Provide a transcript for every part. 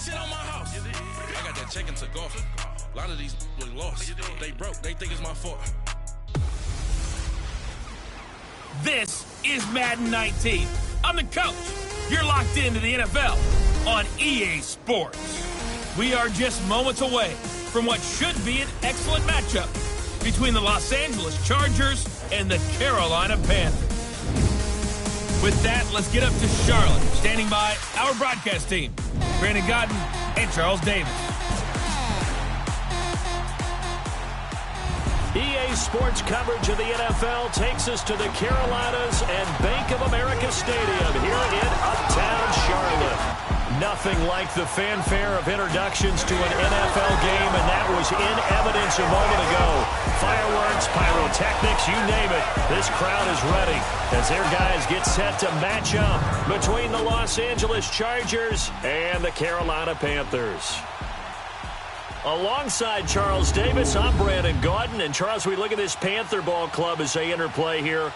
shit on my house. I got that check and took off. A lot of these was lost. They broke. They think it's my fault. This is Madden 19. I'm the coach. You're locked into the NFL on EA Sports. We are just moments away from what should be an excellent matchup between the Los Angeles Chargers and the Carolina Panthers. With that, let's get up to Charlotte. Standing by, our broadcast team, Brandon Godden and Charles Davis. EA Sports coverage of the NFL takes us to the Carolinas and Bank of America Stadium here in Uptown Charlotte. Nothing like the fanfare of introductions to an NFL game, and that was in evidence a moment ago. Fireworks, pyrotechnics, you name it. This crowd is ready as their guys get set to match up between the Los Angeles Chargers and the Carolina Panthers. Alongside Charles Davis, I'm Brandon Gaudin. And Charles, we look at this Panther ball club as they enter play here.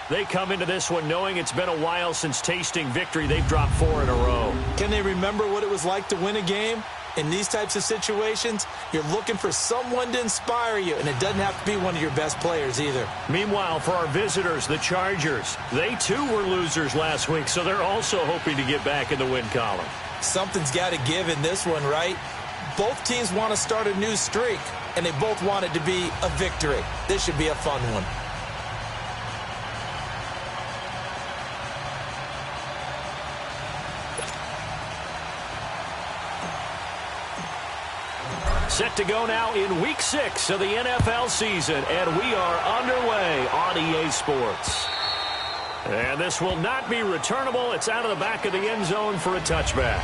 They come into this one knowing it's been a while since tasting victory. They've dropped 4 in a row. Can they remember what it was like to win a game? In these types of situations, you're looking for someone to inspire you, and it doesn't have to be one of your best players either. Meanwhile, for our visitors, the Chargers, they too were losers last week, so they're also hoping to get back in the win column. Something's got to give in this one, right? Both teams want to start a new streak, and they both want it to be a victory. This should be a fun one. Set to go now in Week 6 of the NFL season, and we are underway on EA Sports. And this will not be returnable. It's out of the back of the end zone for a touchback.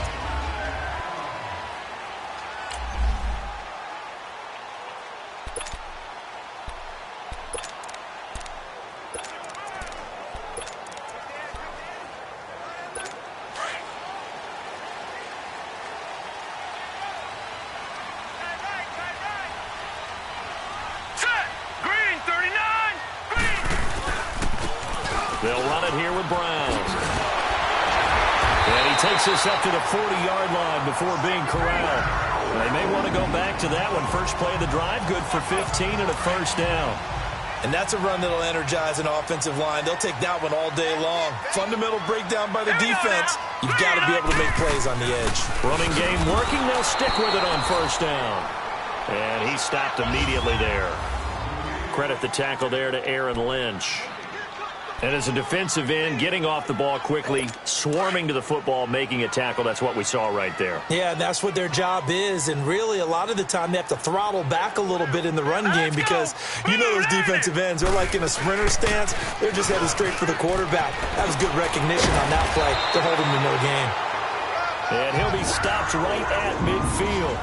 They'll run it here with Brown. And he takes this up to the 40-yard line before being corralled. They may want to go back to that one. First play of the drive, good for 15 and a first down. And that's a run that'll energize an offensive line. They'll take that one all day long. Fundamental breakdown by the defense. You've got to be able to make plays on the edge. Running game working. They'll stick with it on first down. And he stopped immediately there. Credit the tackle there to Aaron Lynch. And as a defensive end, getting off the ball quickly, swarming to the football, making a tackle, that's what we saw right there. Yeah, that's what their job is. And really, a lot of the time, they have to throttle back a little bit in the run game because you know those defensive ends, they're like in a sprinter stance. They're just headed straight for the quarterback. That was good recognition on that play to hold him to no gain. And he'll be stopped right at midfield.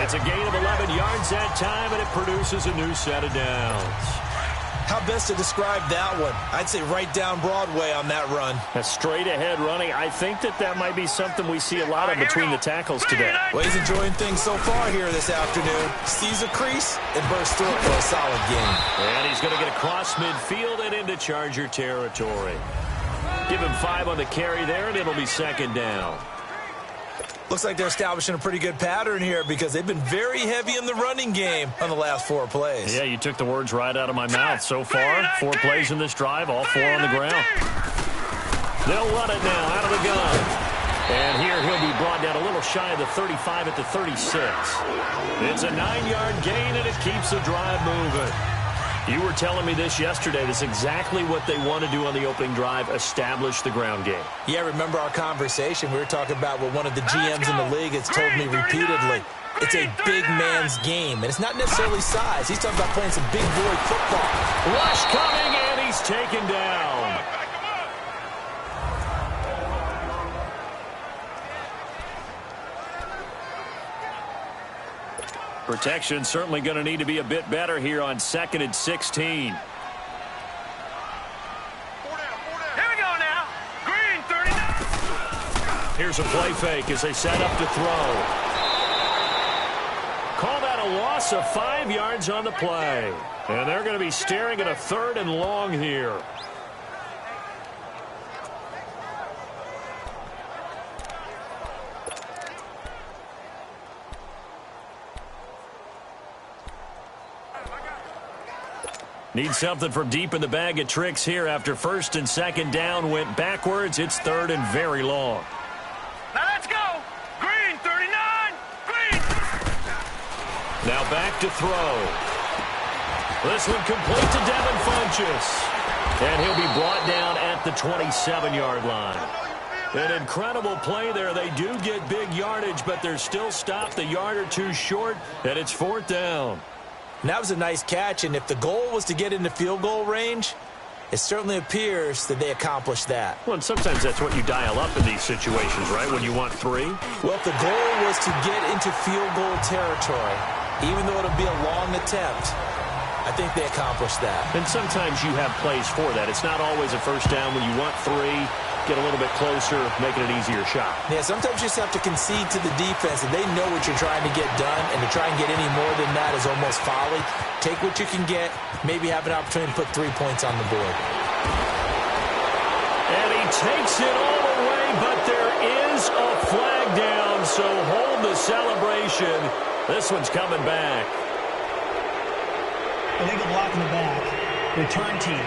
It's a gain of 11 yards that time, and it produces a new set of downs. How best to describe that one? I'd say right down Broadway on that run. A straight-ahead running. I think that might be something we see a lot of between the tackles today. Well, he's enjoying things so far here this afternoon. Sees a crease and bursts through it for a solid gain. And he's going to get across midfield and into Charger territory. Give him 5 on the carry there, and it'll be second down. Looks like they're establishing a pretty good pattern here because they've been very heavy in the running game on the last 4 plays. Yeah, you took the words right out of my mouth. So far, 4 plays in this drive, all 4 on the ground. They'll run it now out of the gun. And here he'll be brought down a little shy of the 35 at the 36. It's a 9-yard gain, and it keeps the drive moving. You were telling me this yesterday. That's exactly what they want to do on the opening drive, establish the ground game. Yeah, remember our conversation. We were talking about what one of the GMs in the league has told me repeatedly. It's a big man's game, and it's not necessarily size. He's talking about playing some big boy football. Rush coming, and he's taken down. Protection certainly going to need to be a bit better here on 2nd and 16. Here we go now. Green 39. Here's a play fake as they set up to throw. Call that a loss of 5 yards on the play. And they're going to be staring at a 3rd and long here. Need something from deep in the bag of tricks here after first and second down went backwards. It's third and very long. Now let's go. Green, 39. Green. Now back to throw. This one complete to Devin Funchess. And he'll be brought down at the 27-yard line. An incredible play there. They do get big yardage, but they're still stopped a yard or two short, and it's fourth down. And that was a nice catch, and if the goal was to get into field goal range, it certainly appears that they accomplished that. Well, and sometimes that's what you dial up in these situations, right, when you want 3? Well, if the goal was to get into field goal territory, even though it'll be a long attempt, I think they accomplished that. And sometimes you have plays for that. It's not always a first down when you want 3. Get a little bit closer, making an easier shot. Yeah, sometimes you just have to concede to the defense, and they know what you're trying to get done, and to try and get any more than that is almost folly. Take what you can get, maybe have an opportunity to put 3 points on the board. And he takes it all the way, but there is a flag down, so hold the celebration. This one's coming back. Illegal block in the back. Return team.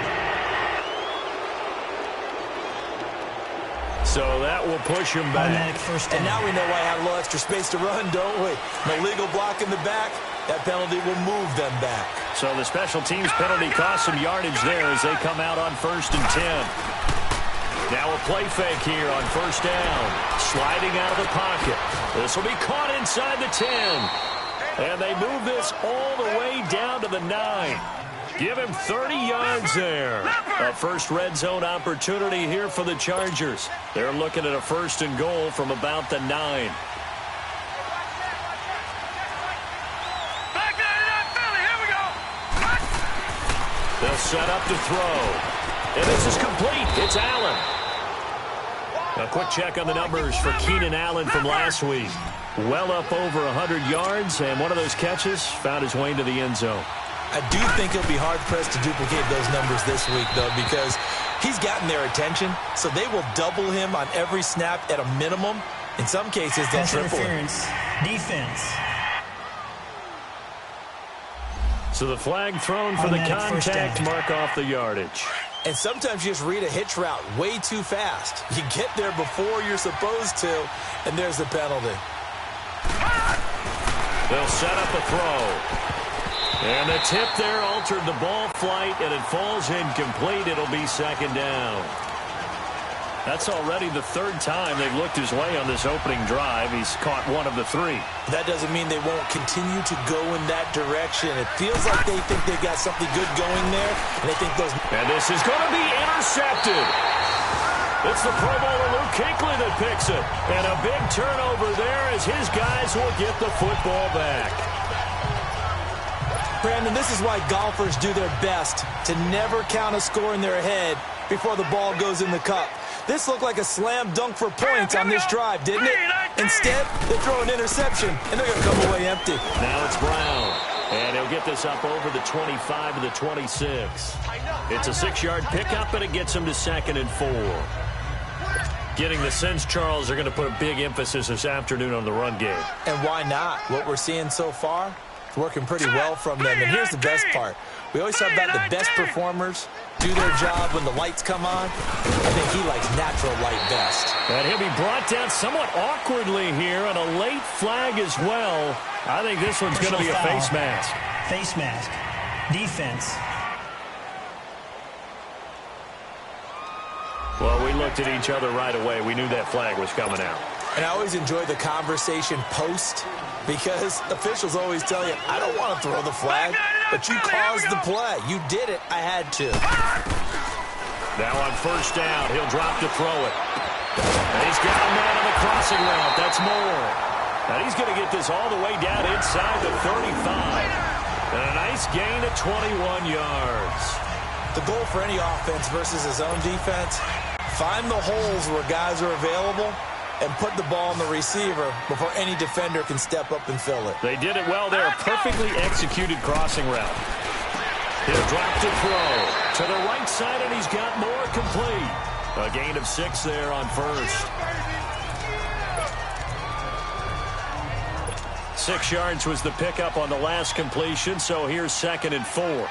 So that will push him back. First down. And now we know why I have a little extra space to run, don't we? An illegal block in the back, that penalty will move them back. So the special teams penalty cost some yardage there as they come out on 1st and 10. Now a play fake here on first down. Sliding out of the pocket. This will be caught inside the 10. And they move this all the way down to the 9. Give him 30 yards there. A first red zone opportunity here for the Chargers. They're looking at a 1st and goal from about the 9. Back 99 Philly. Here we go. They'll set up to throw. And this is complete. It's Allen. A quick check on the numbers for Keenan Allen from last week. Well up over 100 yards, and one of those catches found his way into the end zone. I do think he'll be hard-pressed to duplicate those numbers this week, though, because he's gotten their attention, so they will double him on every snap at a minimum. In some cases, they'll triple him. Defense. So the flag thrown for the contact, mark off the yardage. And sometimes you just read a hitch route way too fast. You get there before you're supposed to, and there's the penalty. They'll set up a throw. And the tip there altered the ball flight, and it falls incomplete. It'll be 2nd down. That's already the 3rd time they've looked his way on this opening drive. He's caught 1 of the 3. That doesn't mean they won't continue to go in that direction. It feels like they think they've got something good going there, and they think those... And this is going to be intercepted. It's the Pro Bowler Luke Kuechly that picks it. And a big turnover there as his guys will get the football back. Brandon, this is why golfers do their best to never count a score in their head before the ball goes in the cup. This looked like a slam dunk for points on this drive, didn't it? Instead, they throw an interception, and they're going to come away empty. Now it's Brown, and he'll get this up over the 25 to the 26. It's a 6-yard pickup, and it gets him to 2nd and 4. Getting the sense, Charles, they're going to put a big emphasis this afternoon on the run game. And why not? What we're seeing so far, it's working pretty well from them. And here's the best part. We always talk about the best performers do their job when the lights come on. I think he likes natural light best. And he'll be brought down somewhat awkwardly here, and a late flag as well. I think this one's going to be a face mask. Face mask. Defense. Well, we looked at each other right away. We knew that flag was coming out. And I always enjoy the conversation post, because officials always tell you, I don't want to throw the flag, but you caused the play. You did it. I had to. Now on first down, he'll drop to throw it. And he's got a man on the crossing route. That's Moore. And he's going to get this all the way down inside the 35. And a nice gain of 21 yards. The goal for any offense versus his own defense, find the holes where guys are available and put the ball on the receiver before any defender can step up and fill it. They did it well there. A perfectly executed crossing route. He'll drop to throw. To the right side, and he's got more complete. A gain of 6 there on first. 6 yards was the pickup on the last completion, so here's 2nd and 4.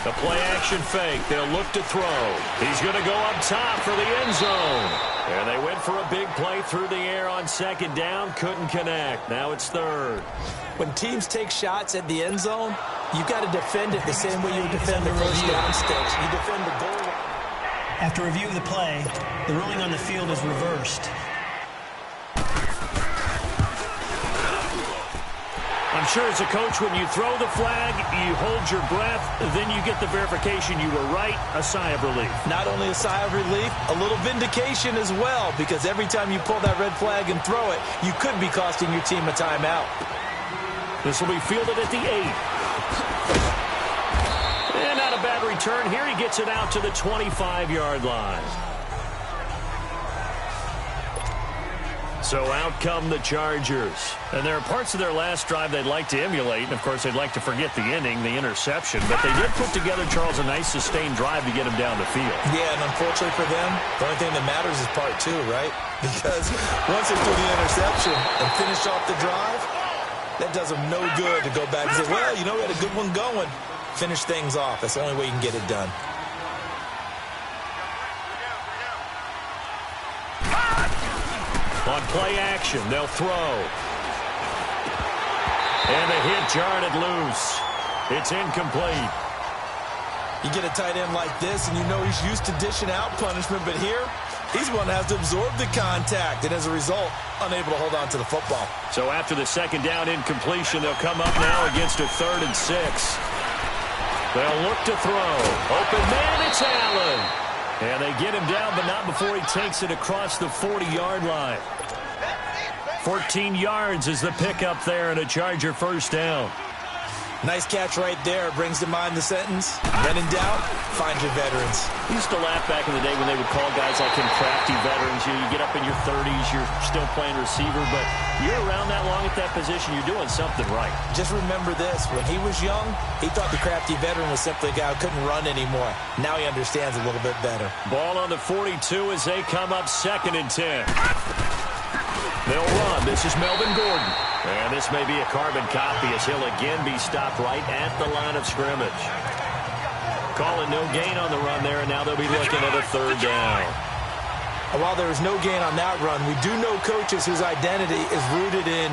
The play-action fake. They'll look to throw. He's going to go up top for the end zone. And they went for a big play through the air on second down. Couldn't connect. Now it's third. When teams take shots at the end zone, you got to defend it the same way you defend the first down sticks. You defend the goal line. After review of the play, the ruling on the field is reversed. I'm sure as a coach, when you throw the flag, you hold your breath, then you get the verification you were right, a sigh of relief. Not only a sigh of relief, a little vindication as well, because every time you pull that red flag and throw it, you could be costing your team a timeout. This will be fielded at the 8. And not a bad return here. He gets it out to the 25-yard line. So out come the Chargers. And there are parts of their last drive they'd like to emulate. And, of course, they'd like to forget the ending, the interception. But they did put together, Charles, a nice sustained drive to get him down the field. Yeah, and unfortunately for them, the only thing that matters is part 2, right? Because once they do the interception and finish off the drive, that does them no good to go back and say, well, you know, we had a good one going. Finish things off. That's the only way you can get it done. On play action, they'll throw. And the hit jarred it loose. It's incomplete. You get a tight end like this, and you know he's used to dishing out punishment, but here, he's one that has to absorb the contact, and as a result, unable to hold on to the football. So after the second down incompletion, they'll come up now against a 3rd and 6. They'll look to throw. Open man, it's Allen. And they get him down, but not before he takes it across the 40-yard line. 14 yards is the pickup there, and a Charger first down. Nice catch right there. Brings to mind the sentence, when in doubt, find your veterans. I used to laugh back in the day when they would call guys like him crafty veterans. You get up in your 30s, you're still playing receiver, but you're around that long at that position, you're doing something right. Just remember this. When he was young, he thought the crafty veteran was simply a guy who couldn't run anymore. Now he understands a little bit better. Ball on the 42 as they come up 2nd and 10. They'll run. This is Melvin Gordon. And this may be a carbon copy as he'll again be stopped right at the line of scrimmage. Calling no gain on the run there, and now they'll be looking at a 3rd down. And while there is no gain on that run, we do know coaches whose identity is rooted in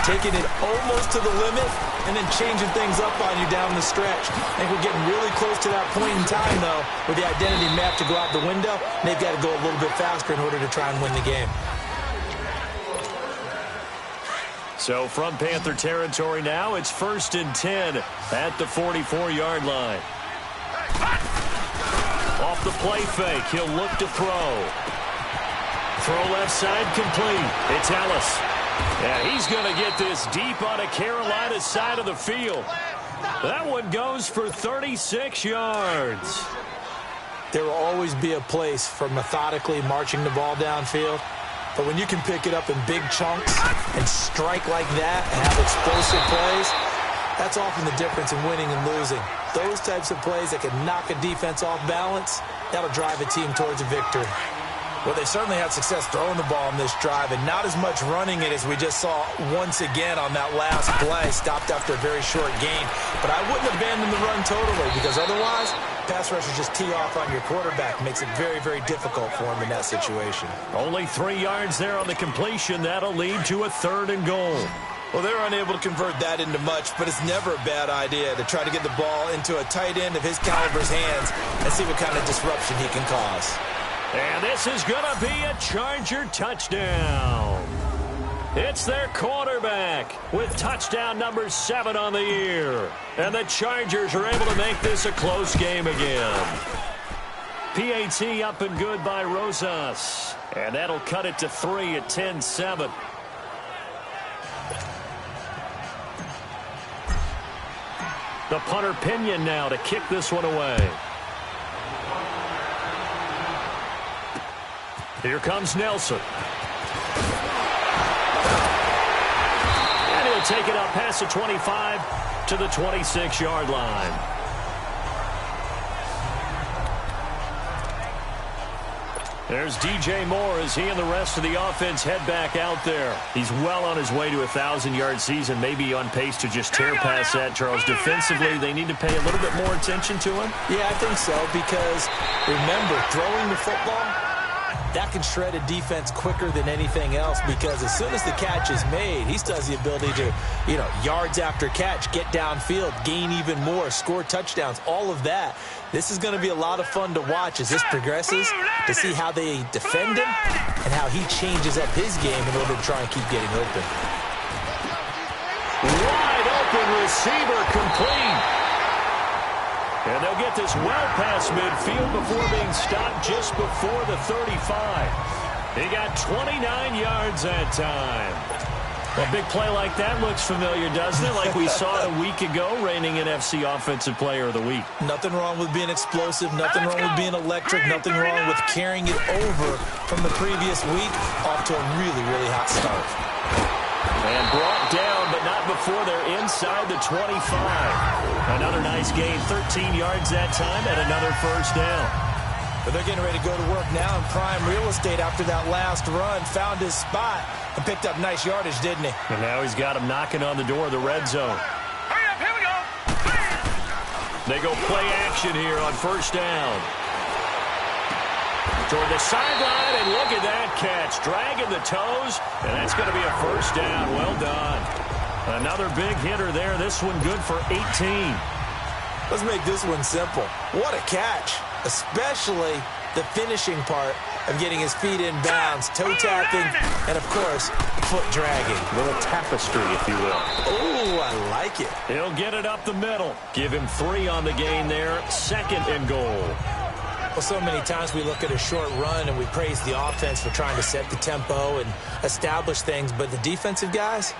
taking it almost to the limit and then changing things up on you down the stretch. I think we're getting really close to that point in time, though, where the identity map to go out the window, and they've got to go a little bit faster in order to try and win the game. So from Panther territory now, it's 1st and 10 at the 44-yard line. Off the play fake, he'll look to throw. Throw left side complete. It's Ellis. Yeah, he's going to get this deep on a Carolina side of the field. That one goes for 36 yards. There will always be a place for methodically marching the ball downfield. But when you can pick it up in big chunks and strike like that and have explosive plays, that's often the difference in winning and losing. Those types of plays that can knock a defense off balance, that'll drive a team towards a victory. Well, they certainly had success throwing the ball on this drive, and not as much running it as we just saw once again on that last play, stopped after a very short gain. But I wouldn't abandon the run totally, because otherwise, pass rushers just tee off on your quarterback. Makes it very, very difficult for him in that situation. Only 3 yards there on the completion. That'll lead to a 3rd and goal. Well, they're unable to convert that into much, but it's never a bad idea to try to get the ball into a tight end of his caliber's hands and see what kind of disruption he can cause. And this is going to be a Charger touchdown. It's their quarterback with touchdown number 7 on the year. And the Chargers are able to make this a close game again. PAT up and good by Rosas. And that'll cut it to 3 at 10-7. The punter Pinion now to kick this one away. Here comes Nelson. And he'll take it up past the 25 to the 26-yard line. There's DJ Moore as he and the rest of the offense head back out there. He's well on his way to a 1,000-yard season, maybe on pace to just tear past that, Charles. Defensively, they need to pay a little bit more attention to him. Yeah, I think so, because remember, throwing the football, that can shred a defense quicker than anything else, because as soon as the catch is made, he still has the ability to, yards after catch, get downfield, gain even more, score touchdowns, all of that. This is going to be a lot of fun to watch as this progresses, to see how they defend him and how he changes up his game in order to try and keep getting open. Wide open receiver complete. And they'll get this well past midfield before being stopped just before the 35. He got 29 yards that time. A big play like that looks familiar, doesn't it? Like we saw a week ago, reigning NFC Offensive Player of the Week. Nothing wrong with being explosive. Nothing wrong with being electric. Nothing wrong with carrying it over from the previous week off to a really, really hot start. And brought down, but not before they're inside the 25. Another nice gain, 13 yards that time, and another first down. But they're getting ready to go to work now in prime real estate after that last run. Found his spot and picked up nice yardage, didn't he? And now he's got him knocking on the door of the red zone. Hurry up, here we go. They go play action here on first down. Toward the sideline, and look at that catch. Dragging the toes, and that's going to be a first down. Well done. Another big hitter there. This one good for 18. Let's make this one simple. What a catch, especially the finishing part of getting his feet in bounds, toe tapping, and, of course, foot dragging. A little tapestry, if you will. Oh, I like it. He'll get it up the middle. Give him 3 on the gain there. Second and goal. Well, so many times we look at a short run and we praise the offense for trying to set the tempo and establish things, but the defensive guys,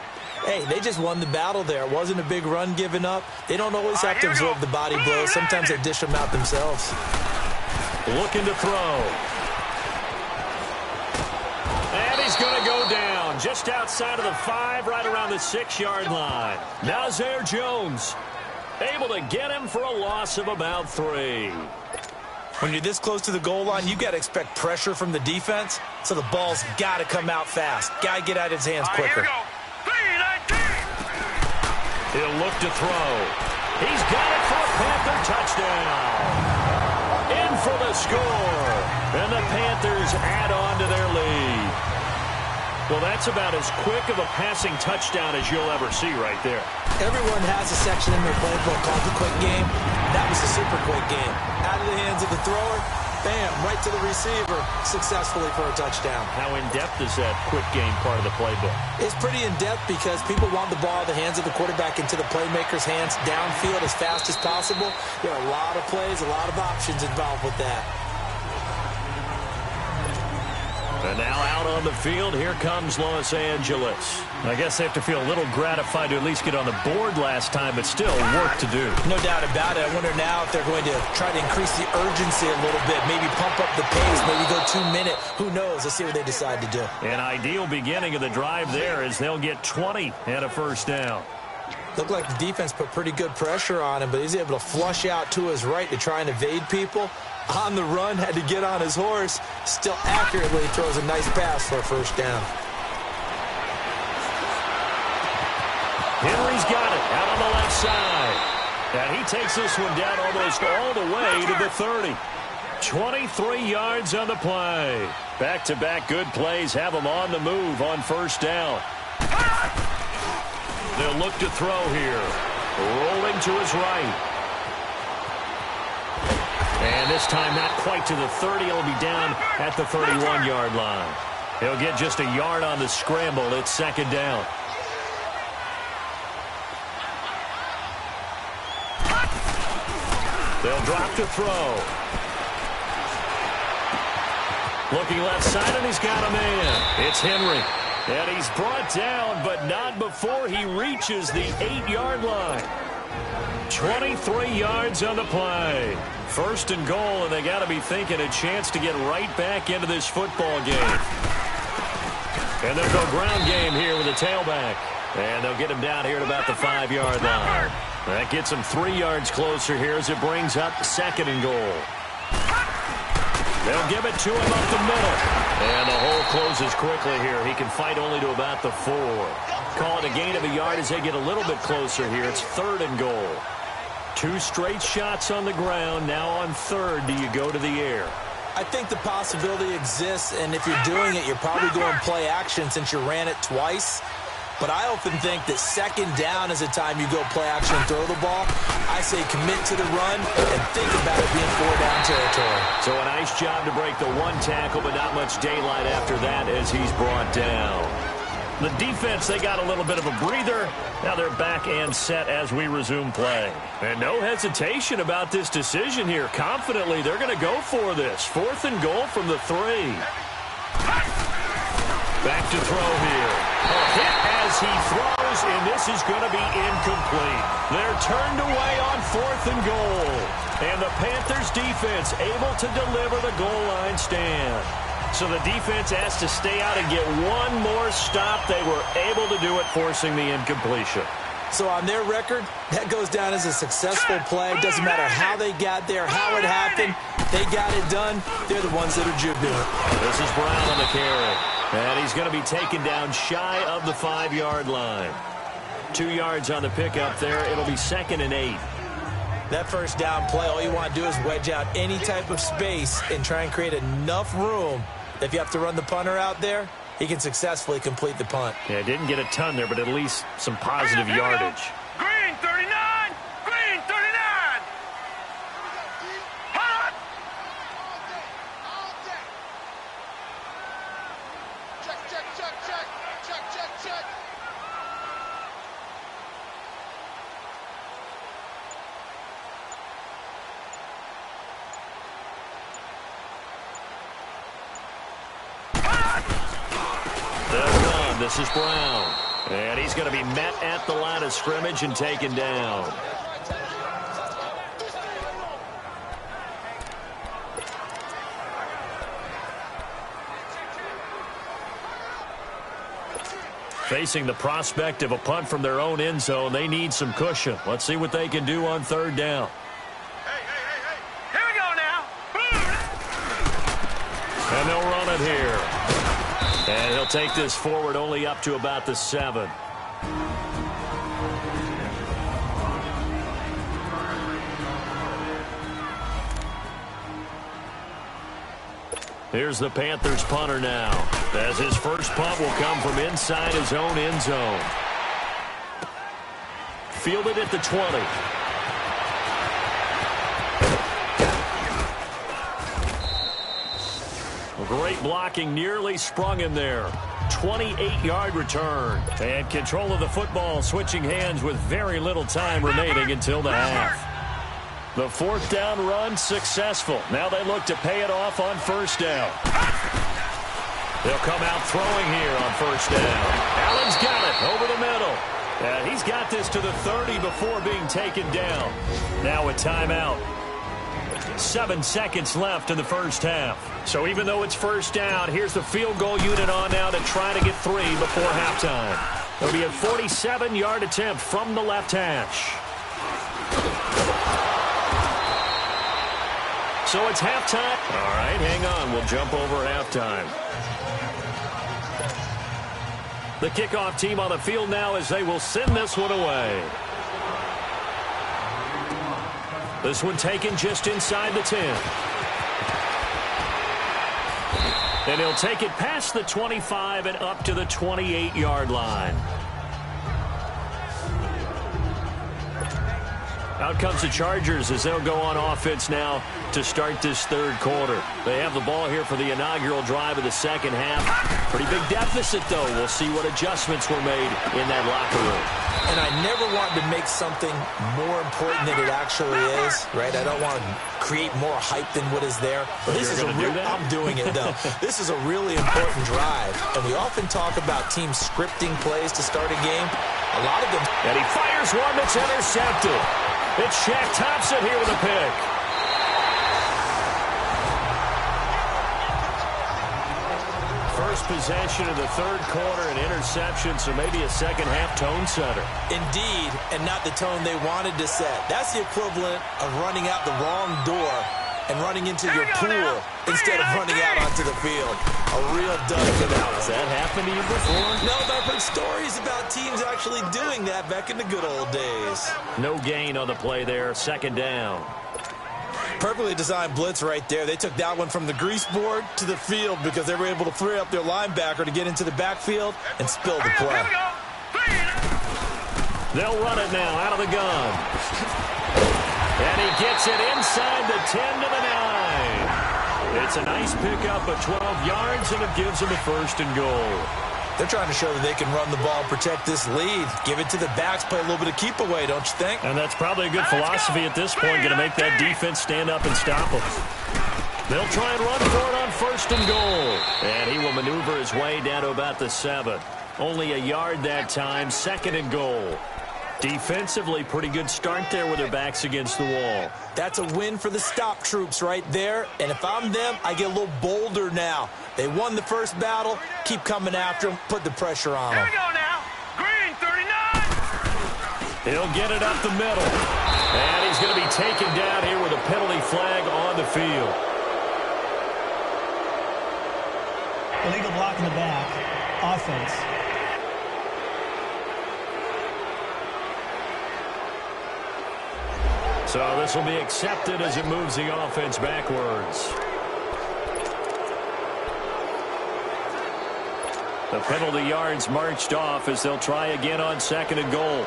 hey, they just won the battle there. It wasn't a big run given up. They don't always have to absorb the body blows. Sometimes they dish them out themselves. Looking to throw. And he's going to go down just outside of the 5, right around the 6-yard line. Nazir Jones able to get him for a loss of about 3. When you're this close to the goal line, you've got to expect pressure from the defense, so the ball's got to come out fast. Got to get out of his hands quicker. He'll look to throw. He's got it for a Panther touchdown. In for the score. And the Panthers add on to their lead. Well, that's about as quick of a passing touchdown as you'll ever see right there. Everyone has a section in their playbook called the quick game. That was the super quick game. Out of the hands of the thrower, bam, right to the receiver, successfully for a touchdown. How in-depth is that quick game part of the playbook? It's pretty in-depth because people want the ball in the hands of the quarterback into the playmaker's hands downfield as fast as possible. There are a lot of plays, a lot of options involved with that. And now out on the field, here comes Los Angeles. I guess they have to feel a little gratified to at least get on the board last time, but still work to do. No doubt about it. I wonder now if they're going to try to increase the urgency a little bit, maybe pump up the pace, maybe go 2-minute. Who knows? Let's see what they decide to do. An ideal beginning of the drive there as they'll get 20 and a first down. Looked like the defense put pretty good pressure on him, but he's able to flush out to his right to try and evade people. On the run, had to get on his horse. Still accurately throws a nice pass for a first down. Henry's got it out on the left side. And he takes this one down almost all the way to the 30. 23 yards on the play. Back-to-back good plays have them on the move on first down. They'll look to throw here. Rolling to his right. And this time not quite to the 30. He'll be down at the 31-yard line. He'll get just a yard on the scramble. It's second down. They'll drop to throw. Looking left side, and he's got a man. It's Henry. And he's brought down, but not before he reaches the 8-yard line. 23 yards on the play. First and goal, and they got to be thinking a chance to get right back into this football game. And they'll go ground game here with a tailback. And they'll get him down here at about the 5-yard line. That gets him 3 yards closer here as it brings up second and goal. They'll give it to him up the middle. And the hole closes quickly here. He can fight only to about the 4. Call it a gain of a yard as they get a little bit closer here. It's 3rd and goal. 2 straight shots on the ground. Now on 3rd, do you go to the air? I think the possibility exists, and if you're doing it, you're probably going play action since you ran it twice. But I often think that 2nd down is a time you go play action and throw the ball. I say commit to the run and think about it being 4-down territory. So a nice job to break the 1 tackle, but not much daylight after that as he's brought down. The defense, they got a little bit of a breather. Now they're back and set as we resume play. And no hesitation about this decision here. Confidently, they're going to go for this. 4th and goal from the 3. Back to throw here. A hit as he throws, and this is going to be incomplete. They're turned away on 4th and goal. And the Panthers defense able to deliver the goal line stand. So the defense has to stay out and get one more stop. They were able to do it, forcing the incompletion. So on their record, that goes down as a successful play. Doesn't matter how they got there, how it happened. They got it done. They're the ones that are jubilant. This is Brown on the carry. And he's going to be taken down shy of the 5-yard line. 2 yards on the pickup there. It'll be 2nd and 8. That 1st down play, all you want to do is wedge out any type of space and try and create enough room. If you have to run the punter out there, he can successfully complete the punt. Yeah, didn't get a ton there, but at least some positive yardage. Green 39! Green 39! Hot! Check. This is Brown. And he's going to be met at the line of scrimmage and taken down. Facing the prospect of a punt from their own end zone, they need some cushion. Let's see what they can do on 3rd down. Hey. Here we go now. And they'll run it here. And he'll take this forward only up to about the 7. Here's the Panthers punter now, as his first punt will come from inside his own end zone. Fielded at the 20. Great blocking, nearly sprung him there. 28-yard return. And control of the football switching hands with very little time remaining until the half. The 4th down run successful. Now they look to pay it off on 1st down. They'll come out throwing here on 1st down. Allen's got it over the middle. And he's got this to the 30 before being taken down. Now a timeout. 7 seconds left in the 1st half. So even though it's 1st down, here's the field goal unit on now to try to get 3 before halftime. It'll be a 47-yard attempt from the left hash. So it's halftime. All right, hang on. We'll jump over halftime. The kickoff team on the field now as they will send this one away. This one taken just inside the 10. And he'll take it past the 25 and up to the 28-yard line. Out comes the Chargers as they'll go on offense now to start this 3rd quarter. They have the ball here for the inaugural drive of the 2nd half. Pretty big deficit, though. We'll see what adjustments were made in that locker room. And I never want to make something more important than it actually is, right? I don't want to create more hype than what is there. But this is I'm doing it, though. This is a really important drive. And we often talk about teams scripting plays to start a game. A lot of them. And he fires one that's intercepted. It's Shaq Thompson here with a pick. First possession of the 3rd quarter, an interception, so maybe a 2nd half tone setter. Indeed, and not the tone they wanted to set. That's the equivalent of running out the wrong door and running into your pool instead of running out onto the field. A real dud for that one. Has that happened to you before? No, but I've heard stories about teams actually doing that back in the good old days. No gain on the play there. Second down. Perfectly designed blitz right there. They took that one from the grease board to the field because they were able to free up their linebacker to get into the backfield and spill the play. They'll run it now out of the gun. And he gets it inside the 10 to the 9. It's a nice pickup of 12 yards, and it gives them a 1st and goal. They're trying to show that they can run the ball, protect this lead. Give it to the backs, play a little bit of keep away, don't you think? And that's probably a good philosophy at this point, going to make that defense stand up and stop them. They'll try and run for it on 1st and goal. And he will maneuver his way down to about the 7. Only a yard that time, 2nd and goal. Defensively, pretty good start there with their backs against the wall. That's a win for the stop troops right there. And if I'm them, I get a little bolder now. They won the first battle. Keep coming after them. Put the pressure on them. Here we go now. Green 39. He'll get it up the middle. And he's going to be taken down here with a penalty flag on the field. Illegal block in the back. Offense. So this will be accepted as it moves the offense backwards. The penalty yards marched off as they'll try again on 2nd and goal.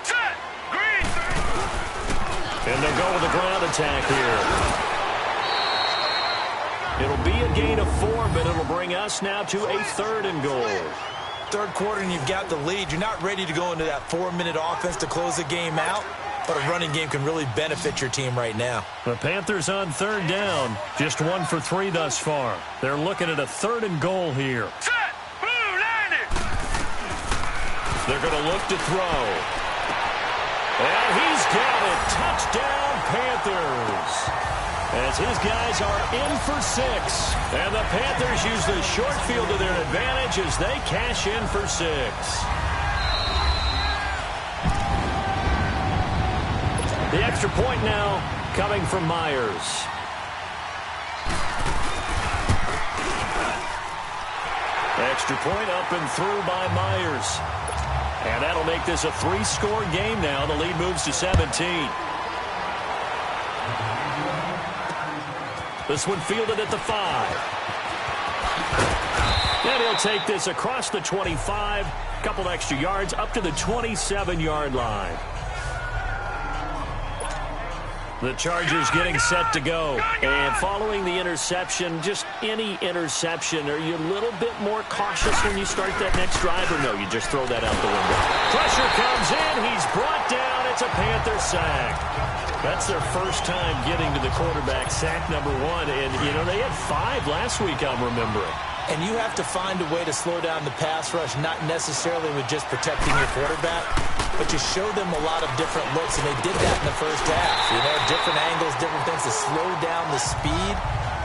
Set. Green. And they'll go with the ground attack here. It'll be a gain of 4, but it'll bring us now to a 3rd and goal. Third quarter and you've got the lead. You're not ready to go into that 4-minute offense to close the game out, but a running game can really benefit your team right now. The Panthers on 3rd down. Just 1 for 3 thus far. They're looking at a 3rd and goal here. Set. Blue 90. They're going to look to throw. And he's got it. Touchdown, Panthers. As his guys are in for 6. And the Panthers use the short field to their advantage as they cash in for 6. The extra point now coming from Myers. Extra point up and through by Myers. And that'll make this a 3-score game now. The lead moves to 17. This one fielded at the 5. And he'll take this across the 25. Couple extra yards up to the 27-yard line. The Chargers getting set to go. And following the interception, just any interception, are you a little bit more cautious when you start that next drive? Or no, you just throw that out the window? Pressure comes in. He's brought down. It's a Panther sack. That's their first time getting to the quarterback, sack number 1. And, you know, they had 5 last week, I'm remembering. And you have to find a way to slow down the pass rush, not necessarily with just protecting your quarterback, but you show them a lot of different looks, and they did that in the first half. You know, different angles, different things to slow down the speed.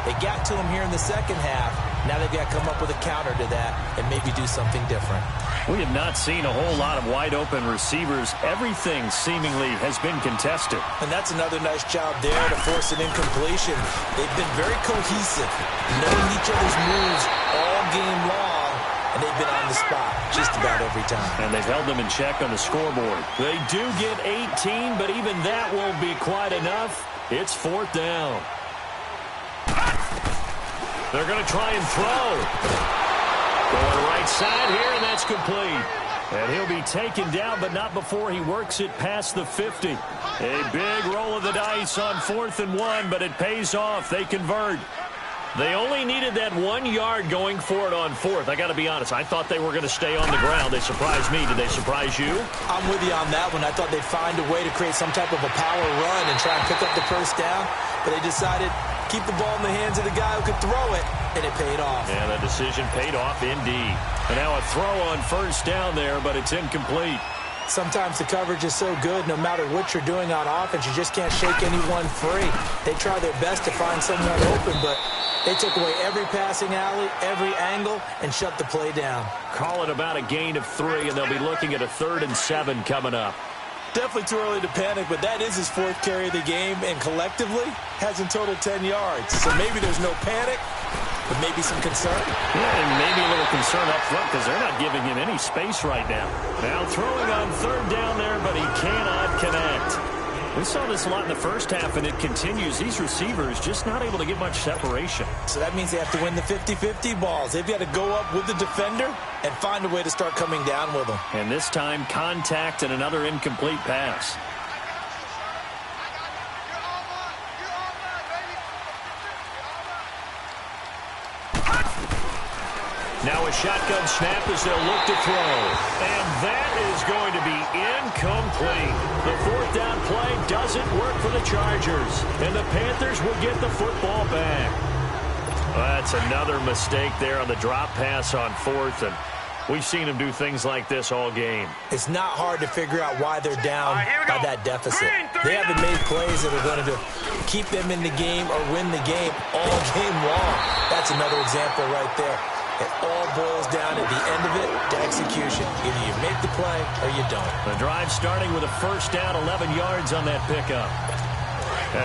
They got to him here in the second half. Now they've got to come up with a counter to that and maybe do something different. We have not seen a whole lot of wide-open receivers. Everything seemingly has been contested. And that's another nice job there to force an incompletion. They've been very cohesive, knowing each other's moves all game long, and they've been on the spot just about every time. And they've held them in check on the scoreboard. They do get 18, but even that won't be quite enough. It's 4th down. They're going to try and throw. Going right side here, and that's complete. And he'll be taken down, but not before he works it past the 50. A big roll of the dice on 4th and 1, but it pays off. They convert. They only needed that 1 yard going for it on 4th. I got to be honest, I thought they were going to stay on the ground. They surprised me. Did they surprise you? I'm with you on that one. I thought they'd find a way to create some type of a power run and try and pick up the first down, but they decided keep the ball in the hands of the guy who could throw it, and it paid off. And the decision paid off indeed. And now a throw on 1st down there, but it's incomplete. Sometimes the coverage is so good, no matter what you're doing on offense, you just can't shake anyone free. They try their best to find someone open, but they took away every passing alley, every angle, and shut the play down. Call it about a gain of 3, and they'll be looking at a 3rd and 7 coming up. Definitely too early to panic, but that is his 4th carry of the game, and collectively has in total 10 yards. So maybe there's no panic, but maybe some concern. Yeah, and maybe a little concern up front because they're not giving him any space right now. Now throwing on 3rd down there, but he cannot connect. We saw this a lot in the first half, and it continues. These receivers just not able to get much separation. So that means they have to win the 50-50 balls. They've got to go up with the defender and find a way to start coming down with them. And this time, contact and another incomplete pass. Now a shotgun snap as they'll look to throw. And that is going to be incomplete. The 4th down play doesn't work for the Chargers. And the Panthers will get the football back. That's another mistake there on the drop pass on 4th. And we've seen them do things like this all game. It's not hard to figure out why they're down by that deficit. They haven't made plays that are going to keep them in the game or win the game all game long. That's another example right there. It all boils down at the end of it to execution. Either you make the play or you don't. The drive starting with a 1st down, 11 yards on that pickup.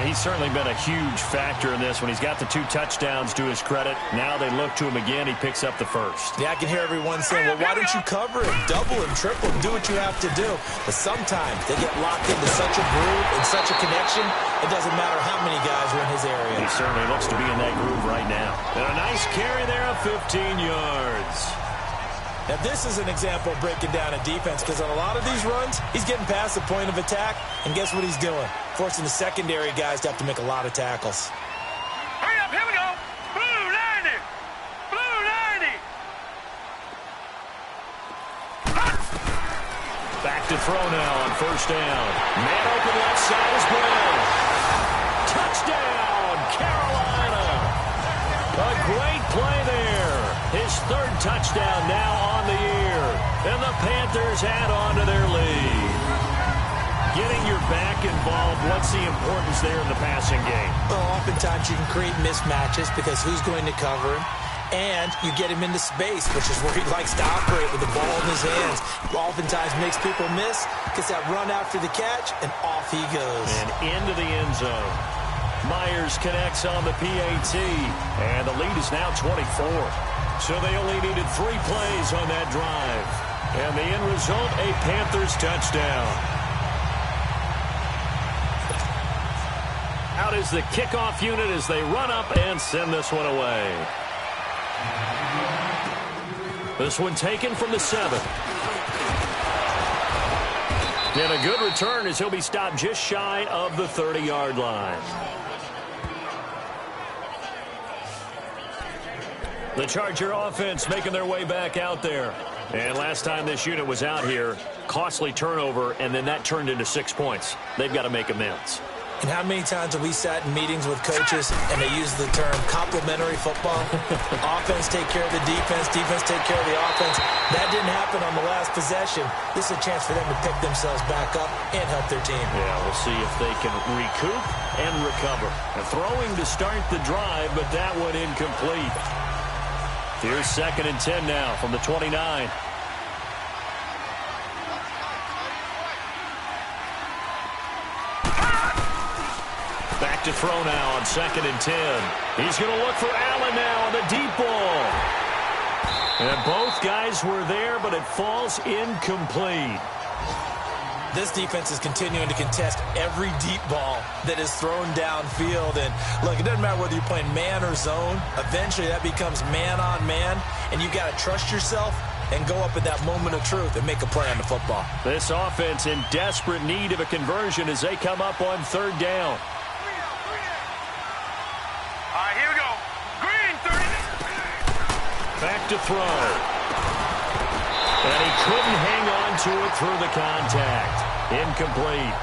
He's certainly been a huge factor in this when he's got the 2 touchdowns to his credit. Now they look to him again. He picks up the 1st. Yeah, I can hear everyone saying, well, why don't you cover him, double him, triple him, do what you have to do. But sometimes they get locked into such a groove and such a connection, it doesn't matter how many guys are in his area. He certainly looks to be in that groove right now. And a nice carry there of 15 yards. Now, this is an example of breaking down a defense because on a lot of these runs, he's getting past the point of attack, and guess what he's doing? Forcing the secondary guys to have to make a lot of tackles. Hurry up, here we go. Blue 90. Blue 90. Back to throw now on 1st down. Man open left side as well. Touchdown, Carolina. A great play there. His 3rd touchdown now on the year. And the Panthers add on to their lead. Getting your back involved, what's the importance there in the passing game? Well, oftentimes you can create mismatches because who's going to cover him? And you get him into space, which is where he likes to operate with the ball in his hands. Oftentimes makes people miss, gets that run after the catch, and off he goes. And into the end zone. Myers connects on the PAT, and the lead is now 24. So they only needed 3 plays on that drive. And the end result, a Panthers touchdown. Out is the kickoff unit as they run up and send this one away. This one taken from the 7. And a good return as he'll be stopped just shy of the 30-yard line. The Charger offense making their way back out there. And last time this unit was out here, costly turnover, and then that turned into 6 points. They've got to make amends. And how many times have we sat in meetings with coaches and they use the term complementary football? Offense take care of the defense, defense take care of the offense. That didn't happen on the last possession. This is a chance for them to pick themselves back up and help their team. Yeah, we'll see if they can recoup and recover. And throwing to start the drive, but that one incomplete. Here's 2nd and 10 now from the 29. Back to throw now on 2nd and 10. He's going to look for Allen now on the deep ball. And both guys were there, but it falls incomplete. This defense is continuing to contest every deep ball that is thrown downfield. And, look, it doesn't matter whether you're playing man or zone. Eventually, that becomes man-on-man, and you've got to trust yourself and go up at that moment of truth and make a play on the football. This offense in desperate need of a conversion as they come up on 3rd down. All right, here we go. Green 30. Back to throw. And he couldn't hang on to it through the contact. Incomplete.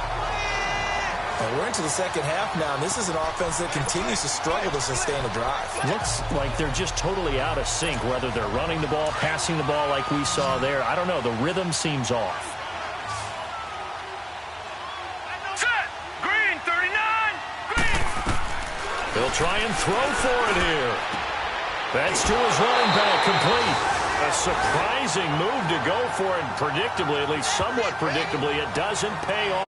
Well, we're into the second half now, and this is an offense that continues to struggle to sustain a drive. Looks like they're just totally out of sync, whether they're running the ball, passing the ball like we saw there. I don't know. The rhythm seems off. Set. Green 39. Green. They'll try and throw for it here. That's to his running back, complete. A surprising move to go for it predictably, at least somewhat predictably. It doesn't pay off.